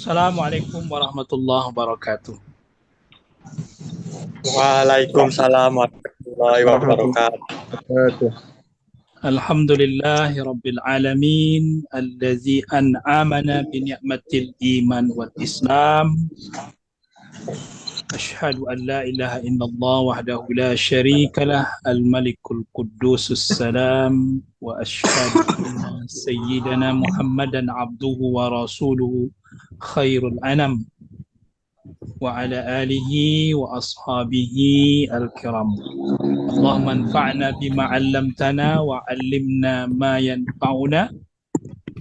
Assalamualaikum warahmatullahi wabarakatuh. Waalaikumsalam warahmatullahi wabarakatuh. Alhamdulillahi rabbil alamin allazi an'amana bi ni'matil iman wal islam. Asyhadu an la ilaha illallah wahdahu la syarika lah al-malikul quddusus salam wa asyhadu anna sayyidana Muhammadan abduhu wa rasuluhu khairul anam wa ala alihi wa ashabihi al-kiram. Allahumma anfa'na bima 'allamtana wa 'allimna ma yanfa'una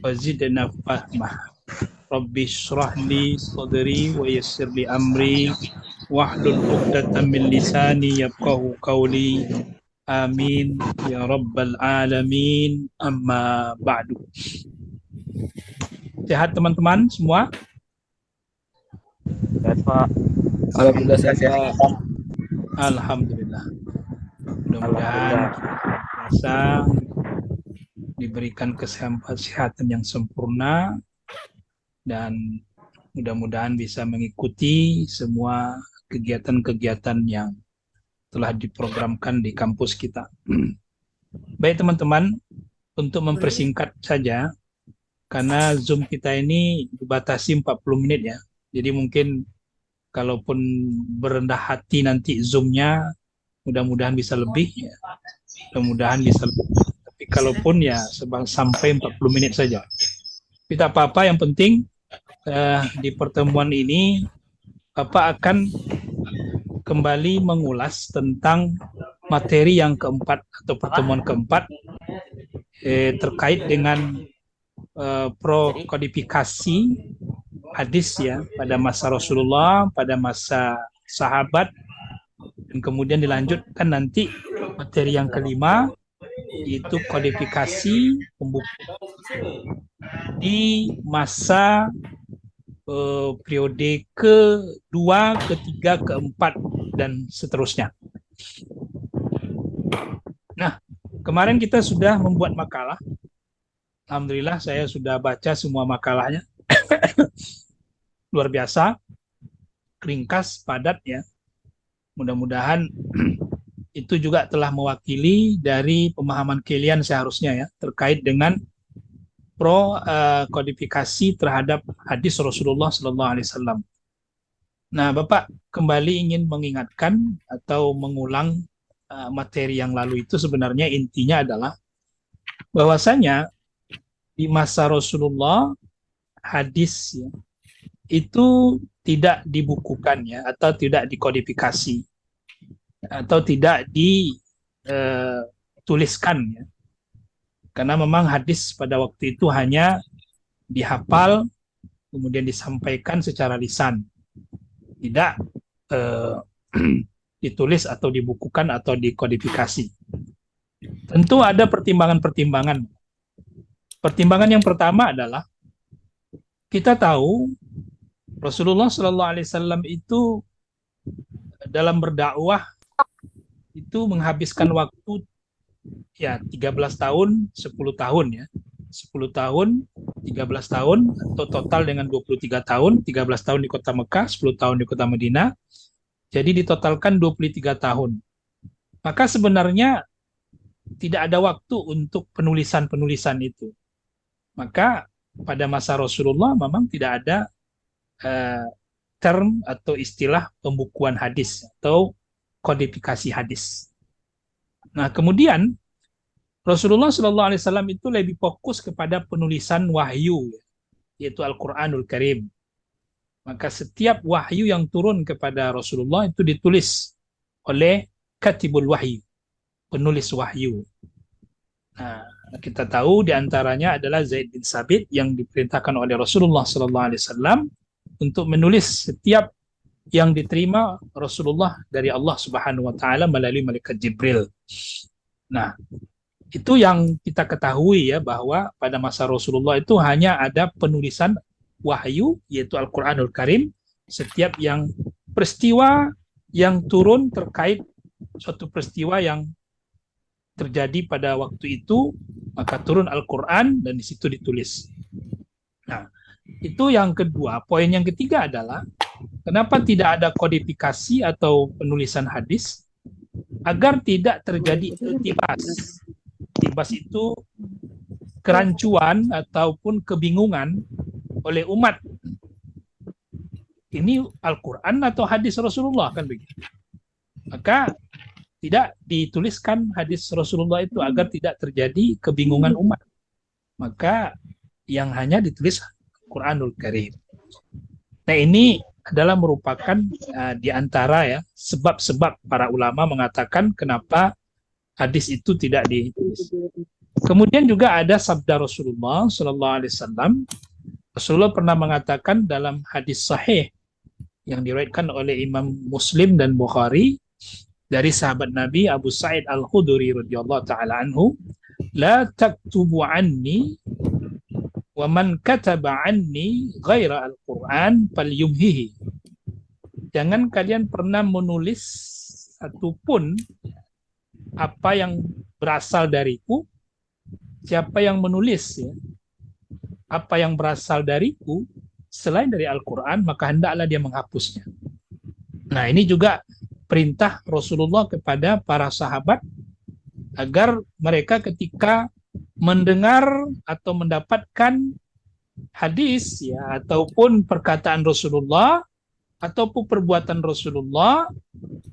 wa zidna fahma. Rabbi shrah li sadri wa yassir li amri wahlul 'uqdatam min lisani yafqahu qawli. Amin ya rabbal alamin. Amma ba'du. Sehat teman-teman semua? Sehat, Pak. Alhamdulillah sehat, Pak. Alhamdulillah. Mudah-mudahan bisa diberikan kesehatan yang sempurna dan mudah-mudahan bisa mengikuti semua kegiatan-kegiatan yang telah diprogramkan di kampus kita. Baik teman-teman, untuk mempersingkat saja, karena Zoom kita ini dibatasi 40 menit ya. Jadi mungkin kalaupun berendah hati nanti Zoom-nya, mudah-mudahan bisa lebih ya. Mudah-mudahan bisa lebih. Tapi kalaupun ya sampai 40 menit saja. Tidak apa-apa, yang penting di pertemuan ini Bapak akan kembali mengulas tentang materi yang keempat atau pertemuan keempat terkait dengan prokodifikasi hadis ya pada masa Rasulullah, pada masa sahabat, dan kemudian dilanjutkan nanti materi yang kelima yaitu kodifikasi pembukuan di masa periode kedua, ketiga, keempat, dan seterusnya. Nah, kemarin kita sudah membuat makalah. Alhamdulillah saya sudah baca semua makalahnya. Luar biasa, ringkas, padat ya. Mudah-mudahan itu juga telah mewakili dari pemahaman kalian seharusnya ya terkait dengan kodifikasi terhadap hadis Rasulullah Sallallahu Alaihi Wasallam. Nah, Bapak kembali ingin mengingatkan atau mengulang materi yang lalu itu. Sebenarnya intinya adalah bahwasanya di masa Rasulullah hadis ya, itu tidak dibukukan ya, atau tidak dikodifikasi atau tidak dituliskan ya. Karena memang hadis pada waktu itu hanya dihafal, kemudian disampaikan secara lisan, tidak ditulis atau dibukukan atau dikodifikasi. Tentu ada pertimbangan-pertimbangan. Pertimbangan yang pertama adalah kita tahu Rasulullah Shallallahu Alaihi Wasallam itu dalam berdakwah itu menghabiskan waktu ya 13 tahun, 10 tahun ya. 10 tahun, 13 tahun, atau total dengan 23 tahun, 13 tahun di kota Mekah, 10 tahun di kota Madinah. Jadi ditotalkan 23 tahun. Maka sebenarnya tidak ada waktu untuk penulisan-penulisan itu. Maka pada masa Rasulullah memang tidak ada term atau istilah pembukuan hadis atau kodifikasi hadis. Nah, kemudian Rasulullah Shallallahu Alaihi Wasallam itu lebih fokus kepada penulisan wahyu, yaitu Al-Quranul Karim. Maka setiap wahyu yang turun kepada Rasulullah itu ditulis oleh Katibul Wahyu, penulis wahyu. Nah, kita tahu diantaranya adalah Zaid bin Sabit yang diperintahkan oleh Rasulullah Shallallahu Alaihi Wasallam untuk menulis setiap yang diterima Rasulullah dari Allah Subhanahu wa taala melalui malaikat Jibril. Nah, itu yang kita ketahui ya, bahwa pada masa Rasulullah itu hanya ada penulisan wahyu yaitu Al-Qur'anul Karim. Setiap yang peristiwa yang turun terkait suatu peristiwa yang terjadi pada waktu itu, maka turun Al-Qur'an dan di situ ditulis. Nah, Itu yang kedua. Poin yang ketiga adalah kenapa tidak ada kodifikasi atau penulisan hadis agar tidak terjadi iltibas. Iltibas itu kerancuan ataupun kebingungan oleh umat. Ini Al-Quran atau hadis Rasulullah, kan begitu. Maka tidak dituliskan hadis Rasulullah itu agar tidak terjadi kebingungan umat. Maka yang hanya ditulis Quranul Karim. Nah, ini adalah merupakan di antara ya sebab-sebab para ulama mengatakan kenapa hadis itu tidak ditulis. Kemudian juga ada sabda Rasulullah Sallallahu Alaihi Wasallam. Rasulullah pernah mengatakan dalam hadis sahih yang diriwayatkan oleh Imam Muslim dan Bukhari dari sahabat Nabi Abu Sa'id Al-Khudri radhiyallahu taala anhu, la taktubu anni wa man kataba anni ghaira al-Qur'an falyumhihi. Jangan kalian pernah menulis satupun apa yang berasal dariku. Siapa yang menulis ya, apa yang berasal dariku selain dari Al-Quran, maka hendaklah dia menghapusnya. Nah, ini juga perintah Rasulullah kepada para sahabat agar mereka ketika mendengar atau mendapatkan hadis ya ataupun perkataan Rasulullah ataupun perbuatan Rasulullah,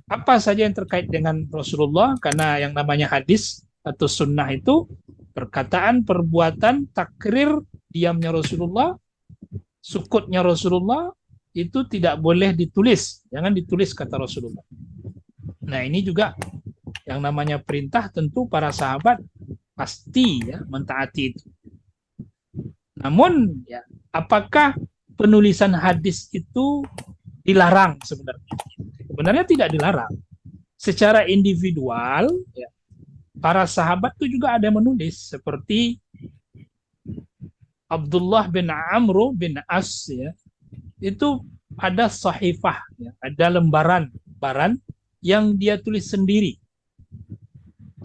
apa saja yang terkait dengan Rasulullah, karena yang namanya hadis atau sunnah itu perkataan, perbuatan, takrir, diamnya Rasulullah, sukutnya Rasulullah, itu tidak boleh ditulis. Jangan ditulis kata Rasulullah. Nah, ini juga yang namanya perintah, tentu para sahabat pasti ya mentaati itu. Namun ya, apakah penulisan hadis itu dilarang sebenarnya? Sebenarnya tidak dilarang. Secara individual ya, para sahabat itu juga ada yang menulis, seperti Abdullah bin Amr bin As ya, itu ada sahifah ya, ada lembaran yang dia tulis sendiri.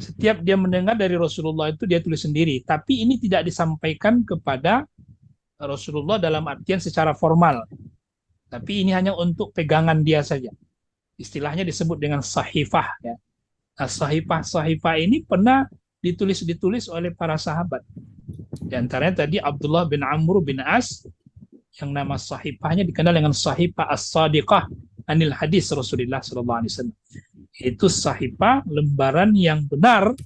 Setiap dia mendengar dari Rasulullah itu dia tulis sendiri, tapi ini tidak disampaikan kepada Rasulullah dalam artian secara formal. Tapi ini hanya untuk pegangan dia saja. Istilahnya disebut dengan sahifah ya. Nah, sahifah ini pernah ditulis oleh para sahabat. Di antaranya tadi Abdullah bin Amr bin As, yang nama sahifahnya dikenal dengan sahifah as-sadiqah anil hadis Rasulullah sallallahu alaihi wasallam. Itu sahifah lembaran yang benar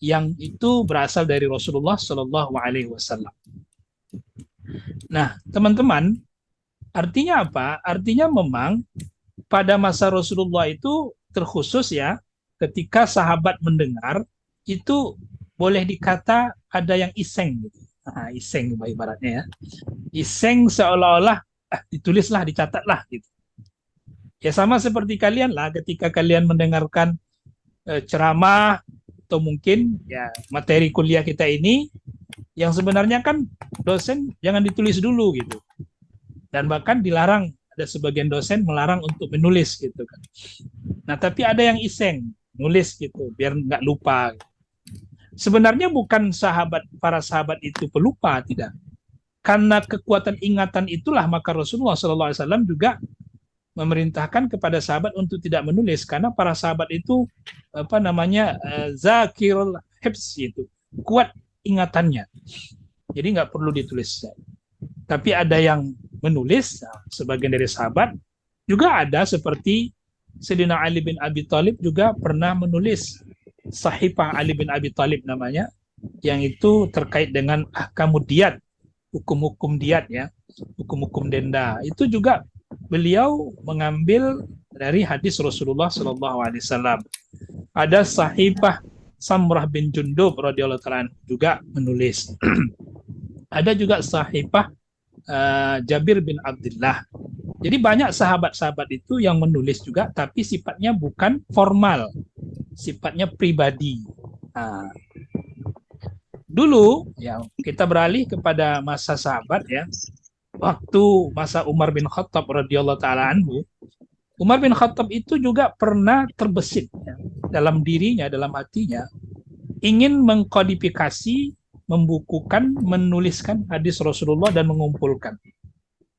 yang itu berasal dari Rasulullah sallallahu alaihi wasallam. Nah, teman-teman, artinya apa? Artinya memang pada masa Rasulullah itu terkhusus ya, ketika sahabat mendengar itu boleh dikata ada yang iseng gitu. Nah, iseng ibaratnya ya. Iseng seolah-olah ditulislah, dicatatlah gitu. Ya sama seperti kalian lah ketika kalian mendengarkan ceramah atau mungkin ya materi kuliah kita ini yang sebenarnya kan dosen jangan ditulis dulu gitu. Dan bahkan dilarang, ada sebagian dosen melarang untuk menulis gitu kan. Nah, tapi ada yang iseng nulis gitu biar nggak lupa. Sebenarnya bukan para sahabat itu pelupa, tidak. Karena kekuatan ingatan itulah maka Rasulullah SAW juga memerintahkan kepada sahabat untuk tidak menulis, karena para sahabat itu zakirul hifz, itu kuat ingatannya. Jadi nggak perlu ditulis. Tapi ada yang menulis, sebagian dari sahabat juga ada, seperti Sayyidina Ali bin Abi Thalib juga pernah menulis Sahifah Ali bin Abi Thalib namanya, yang itu terkait dengan ahkamud diyat, hukum-hukum diyat ya, hukum-hukum denda. Itu juga beliau mengambil dari hadis Rasulullah SAW. Ada Sahifah Samrah bin Jundub radhiyallahu ta'ala juga menulis. Ada juga Sahifah Jabir bin Abdullah. Jadi banyak sahabat-sahabat itu yang menulis juga, tapi sifatnya bukan formal, sifatnya pribadi. Nah, dulu ya kita beralih kepada masa sahabat ya. Waktu masa Umar bin Khattab radhiyallahu taala anhu, Umar bin Khattab itu juga pernah terbesit ya, dalam dirinya, dalam hatinya, ingin mengkodifikasi, membukukan, menuliskan hadis Rasulullah dan mengumpulkan.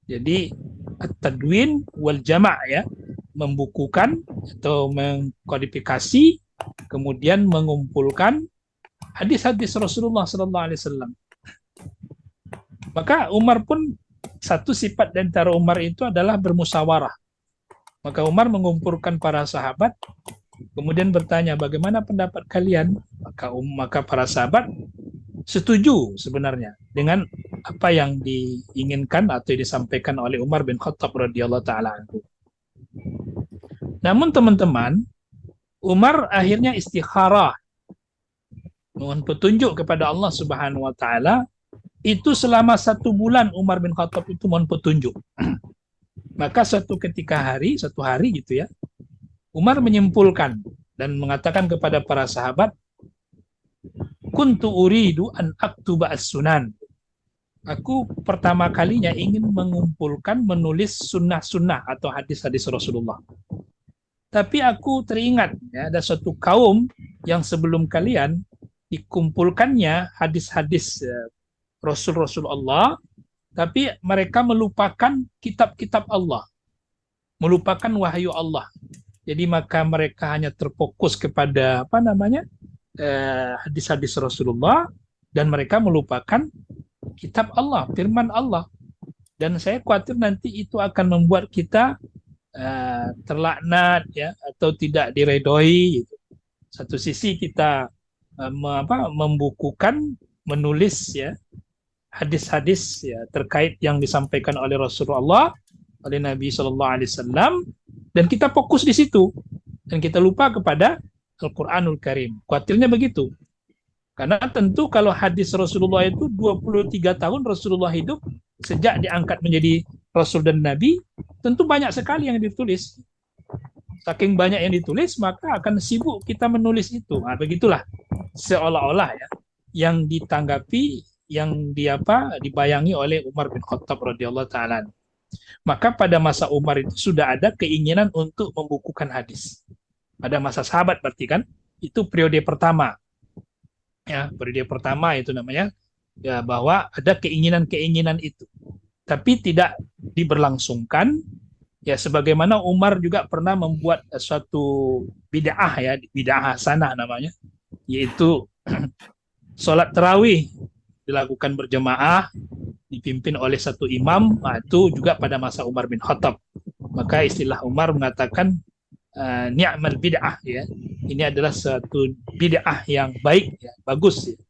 Jadi at-tadwin wal jama' ya, membukukan atau mengkodifikasi, kemudian mengumpulkan hadis-hadis Rasulullah sallallahu alaihi wasallam. Maka Umar pun, satu sifat di antara Umar itu adalah bermusyawarah. Maka Umar mengumpulkan para sahabat, kemudian bertanya, bagaimana pendapat kalian? Maka para sahabat setuju sebenarnya dengan apa yang diinginkan atau disampaikan oleh Umar bin Khattab radhiyallahu taala anhu. Namun teman-teman, Umar akhirnya istikharah, mohon petunjuk kepada Allah Subhanahu wa taala. Itu selama 1 bulan Umar bin Khattab itu mohon petunjuk. Maka satu hari gitu ya, Umar menyimpulkan dan mengatakan kepada para sahabat, kuntu uridu an aktuba as-sunan. Aku pertama kalinya ingin mengumpulkan, menulis sunnah-sunnah atau hadis-hadis Rasulullah. Tapi aku teringat ya, ada suatu kaum yang sebelum kalian dikumpulkannya hadis-hadis Rasul-Rasul Allah, tapi mereka melupakan kitab-kitab Allah, melupakan wahyu Allah. Jadi maka mereka hanya terfokus kepada hadis-hadis Rasulullah, dan mereka melupakan kitab Allah, firman Allah. Dan saya khawatir nanti itu akan membuat kita terlaknat ya, atau tidak diredoi gitu. Satu sisi kita membukukan, menulis ya hadis-hadis ya terkait yang disampaikan oleh Rasulullah, oleh Nabi Shallallahu Alaihi Wasallam, dan kita fokus di situ dan kita lupa kepada Al-Quranul Karim. Khawatirnya begitu. Karena tentu kalau hadis Rasulullah itu 23 tahun Rasulullah hidup, sejak diangkat menjadi Rasul dan Nabi, tentu banyak sekali yang ditulis. Saking banyak yang ditulis, maka akan sibuk kita menulis itu. Nah, begitulah seolah-olah ya yang ditanggapi, yang dibayangi oleh Umar bin Khattab radhiyallahu taala. Maka pada masa Umar itu sudah ada keinginan untuk membukukan hadis. Pada masa sahabat berarti kan, itu periode pertama. Ya, periode pertama itu namanya ya, bahwa ada keinginan-keinginan itu. Tapi tidak diberlangsungkan. Ya, sebagaimana Umar juga pernah membuat suatu bid'ah ya, bid'ah hasanah namanya, yaitu sholat tarawih dilakukan berjamaah dipimpin oleh satu imam, itu juga pada masa Umar bin Khattab. Maka istilah Umar mengatakan ni'mal bid'ah ya. Ini adalah satu bid'ah yang baik ya, bagus ya.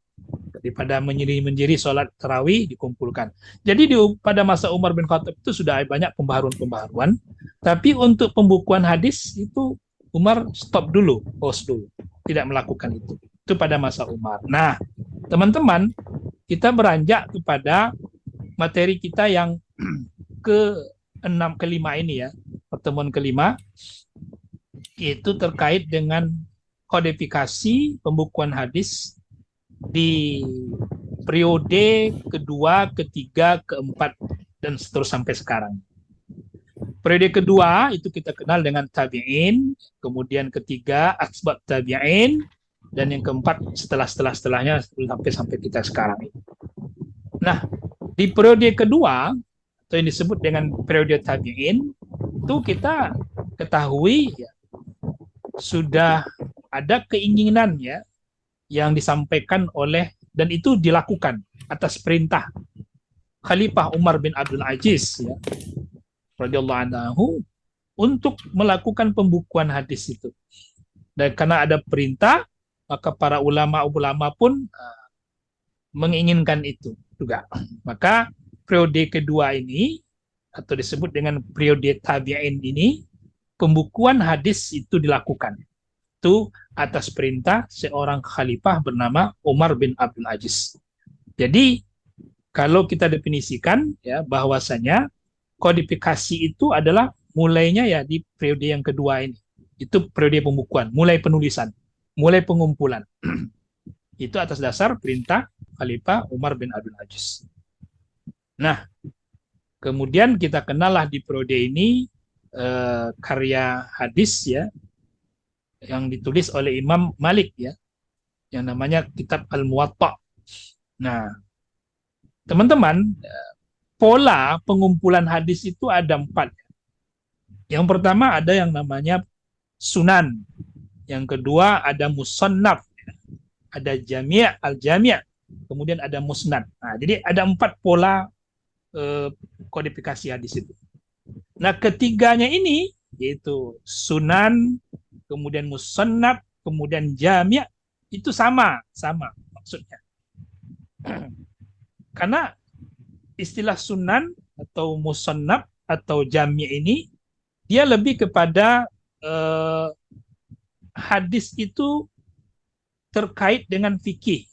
Daripada menjadi sholat tarawih dikumpulkan. Jadi pada masa Umar bin Khattab itu sudah banyak pembaharuan, tapi untuk pembukuan hadis itu Umar stop dulu, pause dulu, tidak melakukan itu. Itu pada masa Umar. Nah, teman-teman, kita beranjak kepada materi kita yang kelima ini ya, pertemuan kelima, yaitu terkait dengan kodifikasi pembukuan hadis di periode kedua, ketiga, keempat, dan seterusnya sampai sekarang. Periode kedua itu kita kenal dengan tabi'in, kemudian ketiga asbab tabi'in, dan yang keempat setelahnya sampai kita sekarang. Nah, di periode kedua atau yang disebut dengan periode tabi'in itu kita ketahui ya, sudah ada keinginan ya yang disampaikan oleh, dan itu dilakukan atas perintah Khalifah Umar bin Abdul Aziz ya, radhiyallahu anhu, untuk melakukan pembukuan hadis itu. Dan karena ada perintah, maka para ulama pun menginginkan itu juga. Maka periode kedua ini atau disebut dengan periode tabi'in ini, pembukuan hadis itu dilakukan. Itu atas perintah seorang khalifah bernama Umar bin Abdul Aziz. Jadi kalau kita definisikan ya, bahwasanya kodifikasi itu adalah mulainya ya di periode yang kedua ini. Itu periode pembukuan, mulai penulisan, mulai pengumpulan. Itu atas dasar perintah Khalifah Umar bin Abdul Aziz. Nah, kemudian kita kenallah di periode ini karya hadis ya yang ditulis oleh Imam Malik ya, yang namanya Kitab Al-Muwatta. Nah, teman-teman, pola pengumpulan hadis itu ada 4. Yang pertama ada yang namanya sunan. Yang kedua ada musannaf, ada jami' al-jami', kemudian ada musnad. Nah, jadi ada 4 pola kodifikasi hadis itu. Nah, ketiganya ini yaitu sunan, kemudian musannaf, kemudian jami' itu sama maksudnya. Karena istilah sunan atau musannaf atau jami' ini dia lebih kepada hadis itu terkait dengan fikih.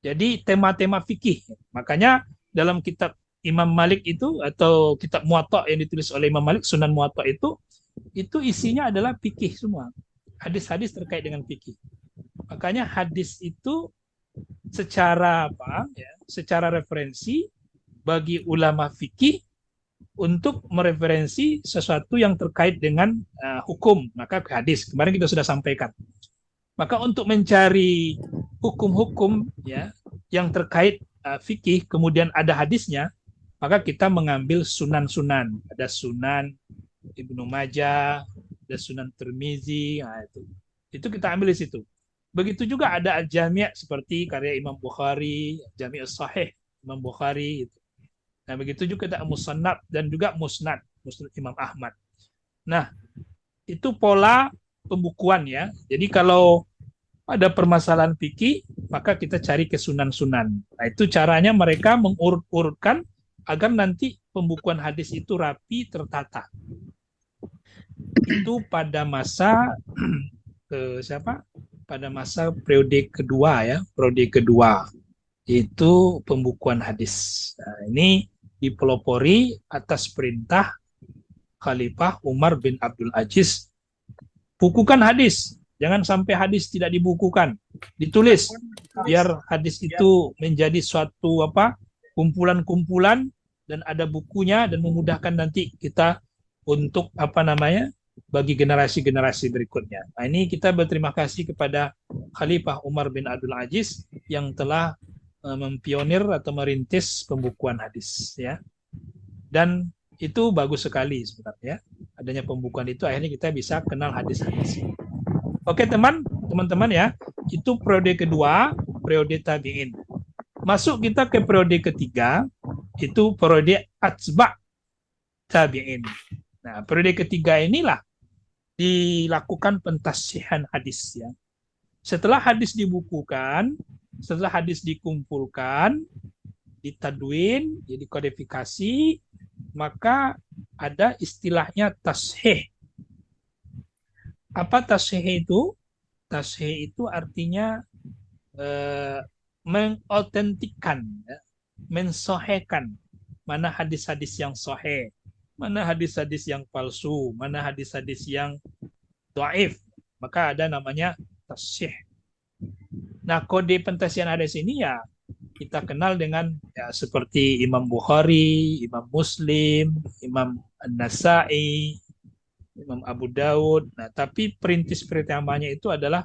Jadi tema-tema fikih. Makanya dalam kitab Imam Malik itu atau kitab Muwatta yang ditulis oleh Imam Malik, Sunan Muwatta itu isinya adalah fikih semua. Hadis-hadis terkait dengan fikih. Makanya hadis itu secara secara referensi bagi ulama fikih untuk mereferensi sesuatu yang terkait dengan hukum, maka hadis. Kemarin kita sudah sampaikan. Maka untuk mencari hukum-hukum yang terkait fikih, kemudian ada hadisnya, maka kita mengambil sunan-sunan. Ada Sunan Ibnu Majah, ada Sunan Tirmizi, itu kita ambil di situ. Begitu juga ada al-jami' seperti karya Imam Bukhari, Jami' as-Sahih Imam Bukhari. Nah, begitu juga ada musannaf dan juga musnad Imam Ahmad. Nah, itu pola pembukuan ya. Jadi kalau ada permasalahan fikih, maka kita cari ke sunan-sunan. Nah, itu caranya mereka mengurut-urutkan agar nanti pembukuan hadis itu rapi, tertata. Itu pada masa pada masa periode kedua ya, periode kedua itu pembukuan hadis. Nah, ini dipelopori atas perintah Khalifah Umar bin Abdul Aziz. Bukukan hadis, jangan sampai hadis tidak dibukukan, ditulis biar hadis itu menjadi suatu kumpulan-kumpulan dan ada bukunya dan memudahkan nanti kita untuk bagi generasi-generasi berikutnya. Nah, ini kita berterima kasih kepada Khalifah Umar bin Abdul Aziz yang telah mempionir atau merintis pembukuan hadis ya. Dan itu bagus sekali sebenarnya. Adanya pembukuan itu akhirnya kita bisa kenal hadis-hadis. Oke, teman-teman ya. Itu periode kedua, periode tabi'in. Masuk kita ke periode ketiga, itu periode atba' tabi'in. Nah, periode ketiga inilah dilakukan pentasihan hadis ya. Setelah hadis dibukukan, setelah hadis dikumpulkan, ditadwin, jadi kodifikasi, maka ada istilahnya tashih. Apa tashih itu? Tashih itu artinya mengotentikkan, ya, mensohekan mana hadis-hadis yang soheh, mana hadis-hadis yang palsu, mana hadis-hadis yang dhaif. Maka ada namanya tashih. Nah, kode pentasihan hadis ini ya kita kenal dengan ya seperti Imam Bukhari, Imam Muslim, Imam An-Nasai, Imam Abu Dawud. Nah, tapi perintis pertamanya itu adalah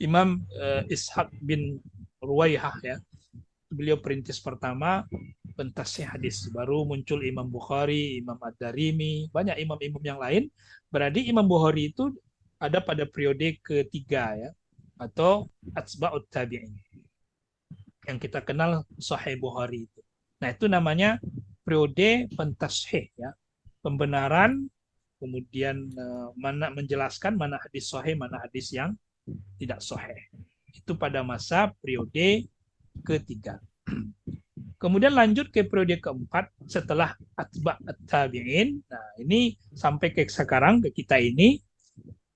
Imam Ishaq bin Ruwaihah ya. Beliau perintis pertama pentasih hadis. Baru muncul Imam Bukhari, Imam Ad-Darimi, banyak imam-imam yang lain. Berarti Imam Bukhari itu ada pada periode ketiga ya, atau atba'ut tabi'in, yang kita kenal Sahih Bukhari itu. Nah, itu namanya periode pentashih ya, pembenaran, kemudian menjelaskan mana hadis sahih, mana hadis yang tidak sahih. Itu pada masa periode ketiga. Kemudian lanjut ke periode keempat setelah atba'ut tabi'in. Nah, ini sampai ke sekarang ke kita ini.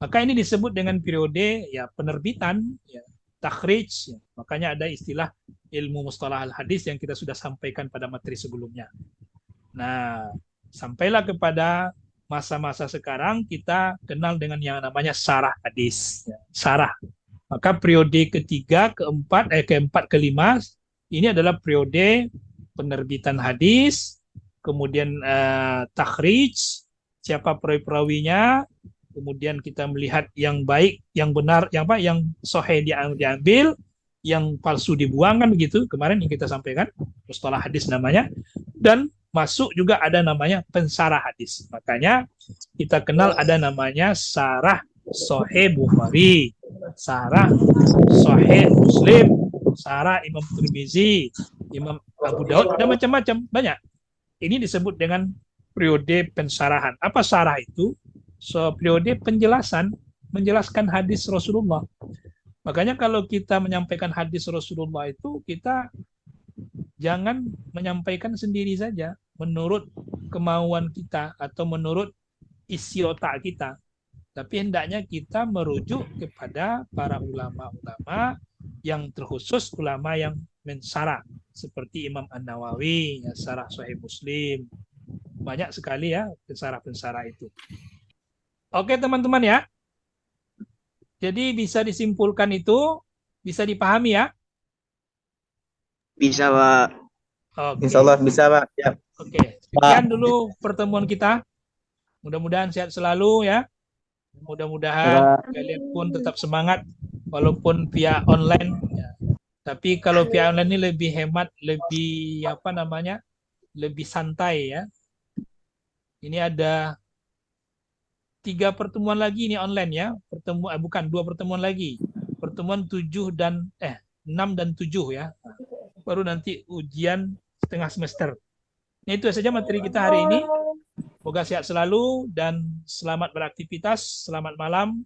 Maka ini disebut dengan periode ya penerbitan, ya, takhrij. Ya. Makanya ada istilah ilmu mustalah al-hadis yang kita sudah sampaikan pada materi sebelumnya. Nah, sampailah kepada masa-masa sekarang kita kenal dengan yang namanya syarah hadis. Ya, syarah. Maka periode ketiga, keempat, kelima, ini adalah periode penerbitan hadis, kemudian takhrij, siapa perawi-perawinya, kemudian kita melihat yang baik, yang benar, yang sahih diambil, yang palsu dibuang, kan begitu. Kemarin yang kita sampaikan, mustalah hadis namanya. Dan masuk juga ada namanya pensarah hadis. Makanya kita kenal ada namanya Sarah Sahih Bukhari, Sarah Sahih Muslim, Sarah Imam Tirmizi, Imam Abu Daud, dan macam-macam, banyak. Ini disebut dengan periode pensarahan. Apa sarah itu? So, periode penjelasan, menjelaskan hadis Rasulullah. Makanya kalau kita menyampaikan hadis Rasulullah itu, kita jangan menyampaikan sendiri saja menurut kemauan kita atau menurut isi otak kita. Tapi hendaknya kita merujuk kepada para ulama-ulama yang terkhusus, ulama yang mensarah, seperti Imam An-Nawawi, ya, Sarah Sahih Muslim. Banyak sekali ya pensarah-pensarah itu. Oke teman-teman ya. Jadi bisa disimpulkan itu, bisa dipahami ya? Bisa, Pak. Oke. Insya Allah bisa, Pak. Ya. Oke, sekian dulu pertemuan kita. Mudah-mudahan sehat selalu ya. Mudah-mudahan kalian pun tetap semangat walaupun via online. Ya. Tapi kalau via online ini lebih hemat, lebih lebih santai ya. Ini ada 3 pertemuan lagi ini online ya. Bukan 2 pertemuan lagi. Pertemuan 6 dan 7 ya. Baru nanti ujian setengah semester. Nah, itu saja materi kita hari ini. Semoga sehat selalu dan selamat beraktivitas. Selamat malam.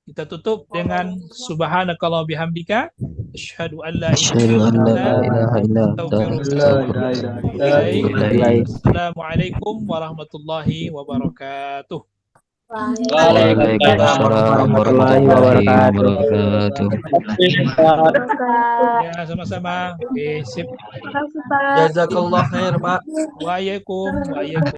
Kita tutup dengan subhanakallah bihamdika. Asyhadu an la ilaha illa anta. Assalamualaikum warahmatullahi wabarakatuh. Waalaikumsalam warahmatullahi wabarakatuh. Ya, sama-sama. Oke, sip. Jazakallah khair, Pak. Waalaikumsalam.